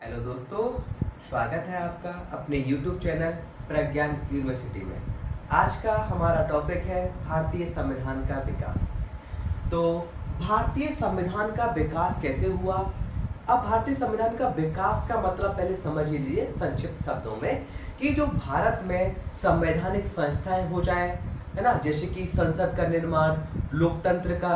Hello दोस्तों, स्वागत है आपका अपने YouTube चैनल प्रज्ञान यूनिवर्सिटी में। आज का हमारा टॉपिक है भारतीय संविधान का विकास। तो भारतीय संविधान का विकास कैसे हुआ? अब भारतीय संविधान का विकास का मतलब पहले समझ लीजिए संक्षिप्त शब्दों में कि जो भारत में संवैधानिक संस्थाएं हो जाए, है ना, जैसे कि संसद का निर्माण, लोकतंत्र का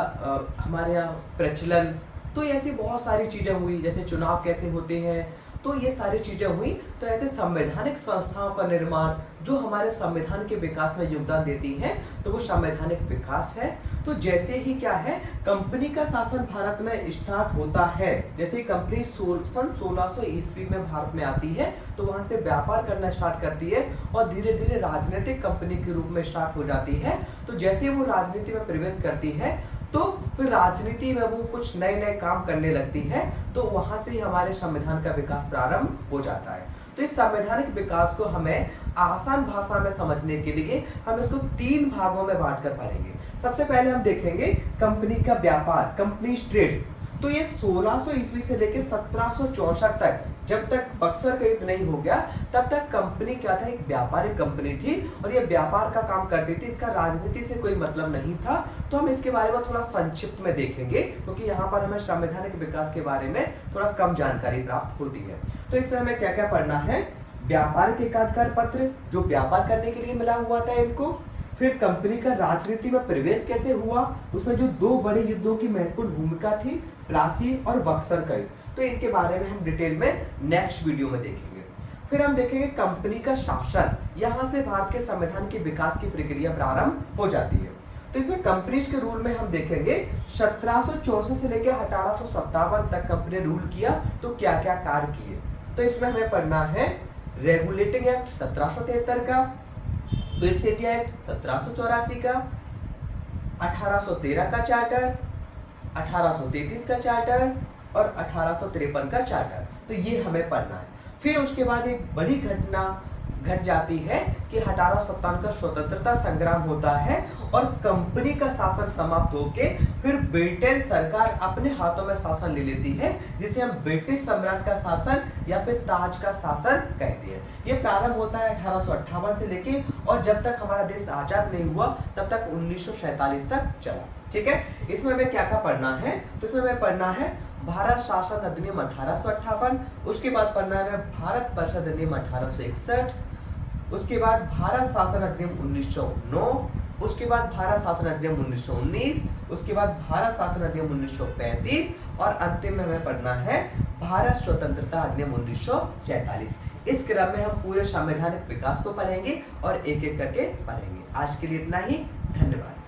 हमारे यहाँ प्रचलन, तो ऐसी बहुत सारी चीजें हुई। जैसे चुनाव कैसे होते हैं, तो ये सारी चीजें हुई। तो ऐसे संवैधानिक संस्थाओं का निर्माण जो हमारे संविधान के विकास में योगदान देती हैं, तो वो संवैधानिक विकास है। तो जैसे ही क्या है, कंपनी का शासन भारत में स्टार्ट होता है। जैसे कंपनी सन 1600 ईस्वी में भारत में आती है, तो वहां से व्यापार करना स्टार्ट करती है और धीरे धीरे राजनीतिक कंपनी के रूप में स्टार्ट हो जाती है। तो जैसे वो राजनीति में प्रवेश करती है, तो फिर राजनीति में वो कुछ नए नए काम करने लगती है। तो वहां से ही हमारे संविधान का विकास प्रारंभ हो जाता है। तो इस संवैधानिक विकास को हमें आसान भाषा में समझने के लिए हम इसको 3 भागों में बांटकर पढ़ेंगे। सबसे पहले हम देखेंगे कंपनी का व्यापार, कंपनीज ट्रेड। तो ये 1600 ईस्वी से लेकर 1764 तक, जब तक बक्सर का युद्ध नहीं हो गया, तब तक कंपनी क्या था, एक व्यापारिक कंपनी थी और ये व्यापार का काम करती थी। इसका राजनीति से कोई मतलब नहीं था। तो हम इसके बारे में थोड़ा संक्षिप्त में देखेंगे, क्योंकि यहाँ पर हमें संवैधानिक विकास के बारे में थोड़ा कम जानकारी प्राप्त होती है। तो इसमें हमें क्या क्या पढ़ना है? व्यापार के एकाधिकार पत्र, जो व्यापार करने के लिए मिला हुआ था इनको। फिर कंपनी का राजनीति में प्रवेश कैसे हुआ, उसमें जो 2 बड़े युद्धों की महत्वपूर्ण भूमिका थी, प्लासी और बक्सर का युद्ध। तो इनके बारे में हम डिटेल में नेक्स्ट वीडियो में देखेंगे। फिर हम देखेंगे कंपनी का शासन। यहाँ से भारत के संविधान के विकास की प्रक्रिया प्रारंभ हो जाती है। तो इसमें कंपनीज के रूल में हम देखेंगे 1764 से लेकर 1857 तक कंपनी रूल किया, तो क्या क्या कार्य किए। तो इसमें हमें पढ़ना है रेगुलेटिंग एक्ट 1773 का, पिट्स इंडिया एक्ट 1784 का, 1813 का चार्टर, 1833 का चार्टर और 1853 का चार्टर। तो ये हमें पढ़ना है। फिर उसके बाद एक बड़ी घटना घट जाती है कि 1857 का स्वतंत्रता संग्राम होता है और कंपनी का शासन समाप्त होके फिर ब्रिटेन सरकार अपने हाथों में शासन ले लेती है, जिसे हम ब्रिटिश सम्राट का शासन या फिर ताज का शासन कहते हैं। ये प्रारंभ होता है 1858 से लेके, और जब तक हमारा देश आजाद नहीं हुआ तब तक 1947 तक चला। ठीक है, इसमें हमें क्या क्या पढ़ना है? तो इसमें हमें पढ़ना है भारत शासन अधिनियम 1858, उसके बाद पढ़ना है भारत परिषद अधिनियम 1861, उसके बाद भारत शासन अधिनियम 1909, उसके बाद भारत शासन अधिनियम 1919, उसके बाद भारत शासन अधिनियम 1935 और अंतिम में हमें पढ़ना है भारत स्वतंत्रता अधिनियम 1947। इस क्रम में हम पूरे संवैधानिक विकास को पढ़ेंगे और एक एक करके पढ़ेंगे। आज के लिए इतना ही, धन्यवाद।